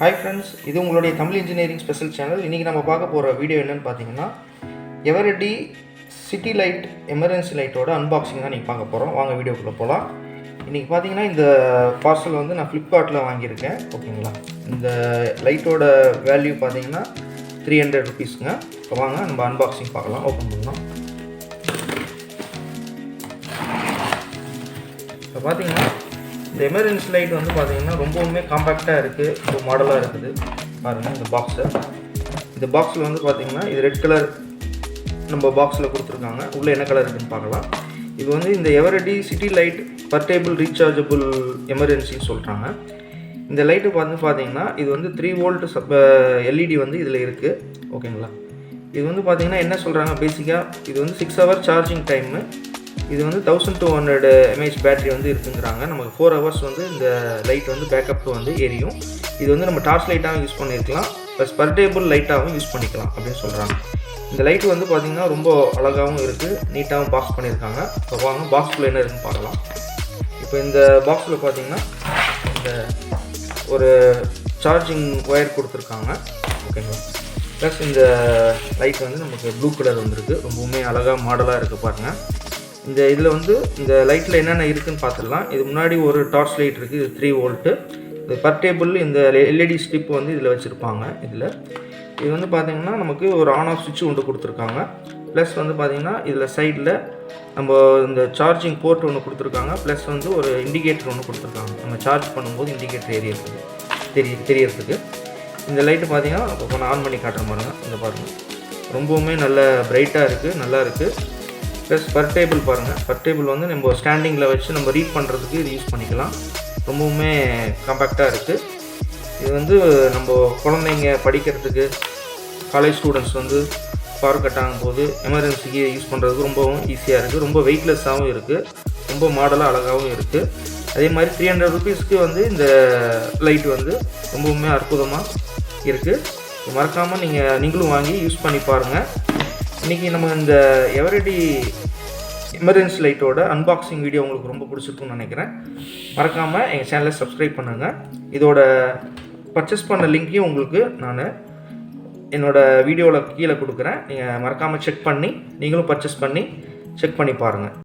Hi friends, இது உங்களுடைய Tamil engineering special channel. இன்றைக்கி நம்ம பார்க்க போகிற வீடியோ என்னென்னு பார்த்தீங்கன்னா, எவரெடி சிட்டி லைட் எமர்ஜென்சி லைட்டோட அன்பாக்சிங் தான் நீங்கள் பார்க்க போகிறோம். வாங்க வீடியோக்குள்ளே போகலாம். இன்றைக்கி பார்த்தீங்கன்னா இந்த பார்சல் வந்து நான் ஃப்ளிப்கார்ட்டில் வாங்கியிருக்கேன். ஓகேங்களா, இந்த லைட்டோட வேல்யூ பார்த்தீங்கன்னா 300 ருபீஸுங்க. இப்போ வாங்க நம்ம அன்பாக்சிங் பார்க்கலாம். ஓப்பன் பண்ணலாம். இப்போ பார்த்தீங்கன்னா இந்த எமர்ஜென்சி லைட் வந்து பார்த்தீங்கன்னா ரொம்பவுமே காம்பேக்டாக இருக்குது, ரொம்ப மாடலாக இருக்குது. பாருங்கள் இந்த பாக்ஸை. இந்த பாக்ஸில் வந்து பார்த்தீங்கன்னா இது ரெட் கலர் நம்ம பாக்ஸில் கொடுத்துருக்காங்க. உள்ளே என்ன கலர் இருக்குன்னு பார்க்கலாம். இது வந்து இந்த எவரெடி சிட்டி லைட் பர்டேபிள் ரீசார்ஜபிள் எமர்ஜென்சின்னு சொல்கிறாங்க. இந்த லைட்டு வந்து பார்த்தீங்கன்னா இது வந்து 3 வோல்ட் எல்இடி வந்து இதில் இருக்குது. ஓகேங்களா, இது வந்து பார்த்தீங்கன்னா என்ன சொல்கிறாங்க, பேசிக்காக இது வந்து 6 ஹவர் சார்ஜிங் டைமு. இது வந்து 1200 mAh பேட்டரி வந்து இருக்குங்கிறாங்க. நமக்கு 4 ஹவர்ஸ் வந்து இந்த லைட் வந்து பேக்கப் வந்து எரியும். இது வந்து நம்ம டார்ச் லைட்டாகவும் யூஸ் பண்ணியிருக்கலாம், ப்ளஸ் பர்டேபிள் லைட்டாகவும் யூஸ் பண்ணிக்கலாம் அப்படின்னு சொல்கிறாங்க. இந்த லைட் வந்து பார்த்திங்கன்னா ரொம்ப அழகாகவும் இருக்குது, நீட்டாகவும் பாக்ஸ் பண்ணியிருக்காங்க. இப்போ வாங்க பாக்ஸ்குள்ளே என்ன இருக்குன்னு பார்க்கலாம். இப்போ இந்த பாக்ஸில் பார்த்திங்கன்னா இந்த ஒரு சார்ஜிங் ஒயர் கொடுத்துருக்காங்க. ஓகேங்களா, ப்ளஸ் இந்த லைட் வந்து நமக்கு ப்ளூ கலர் வந்துருக்கு, ரொம்பவுமே அழகாக மாடலாக இருக்குது பாருங்கள். இந்த இதில் வந்து இந்த லைட்டில் என்னென்ன இருக்குதுன்னு பார்த்துடலாம். இது முன்னாடி ஒரு டார்ச் லைட் இருக்குது, இது 3 வோல்ட்டு. இது பர்டேபிள் இந்த எல்இடி ஸ்டிப் வந்து இதில் வச்சுருப்பாங்க. இது வந்து பார்த்திங்கன்னா நமக்கு ஒரு ஆன் ஆஃப் சுவிட்ச் ஒன்று கொடுத்துருக்காங்க. ப்ளஸ் வந்து பார்த்திங்கன்னா இதில் சைடில் நம்ம இந்த சார்ஜிங் போர்ட் ஒன்று கொடுத்துருக்காங்க. ப்ளஸ் வந்து ஒரு இண்டிகேட்டர் ஒன்று கொடுத்துருக்காங்க. நம்ம சார்ஜ் பண்ணும்போது இண்டிகேட்டர் தெரியறதுக்கு. இந்த லைட்டு பார்த்திங்கன்னா இப்போ நான் ஆன் பண்ணி காட்டுற பாருங்கள். இந்த பாருங்கள், ரொம்பவுமே நல்ல பிரைட்டாக இருக்குது, நல்லா இருக்குது. ப்ளஸ் பர்டேபிள் பாருங்கள், பர்டேபிள் வந்து நம்ம ஸ்டாண்டிங்கில் வச்சு நம்ம ரீட் பண்ணுறதுக்கு இது யூஸ் பண்ணிக்கலாம். ரொம்பவுமே காம்பேக்டாக இருக்குது. இது வந்து நம்ம குழந்தைங்க படிக்கிறதுக்கு, காலேஜ் ஸ்டூடெண்ட்ஸ் வந்து பவர் கட் ஆகும் போது எமர்ஜென்சிக்கு யூஸ் பண்ணுறதுக்கு ரொம்பவும் ஈஸியாக இருக்குது. ரொம்ப வெயிட்லெஸ்ஸாகவும் இருக்குது, ரொம்ப மாடலாக அழகாகவும் இருக்குது. அதே மாதிரி 300 ருபீஸ்க்கு வந்து இந்த லைட் வந்து ரொம்பவுமே அற்புதமாக இருக்குது. மறக்காமல் நீங்களும் வாங்கி யூஸ் பண்ணி பாருங்கள். இன்றைக்கி நம்ம இந்த எவரெடி எமர்ஜென்சி லைட்டோட அன்பாக்சிங் வீடியோ உங்களுக்கு ரொம்ப பிடிச்சிருக்குன்னு நினைக்கிறேன். மறக்காமல் எங்கள் சேனலை சப்ஸ்கிரைப் பண்ணுங்கள். இதோட பர்ச்சேஸ் பண்ண லிங்க்கையும் உங்களுக்கு நான் என்னோடய வீடியோவில் கீழே கொடுக்குறேன். நீங்கள் மறக்காமல் செக் பண்ணி நீங்களும் பர்ச்சேஸ் பண்ணி செக் பண்ணி பாருங்கள்.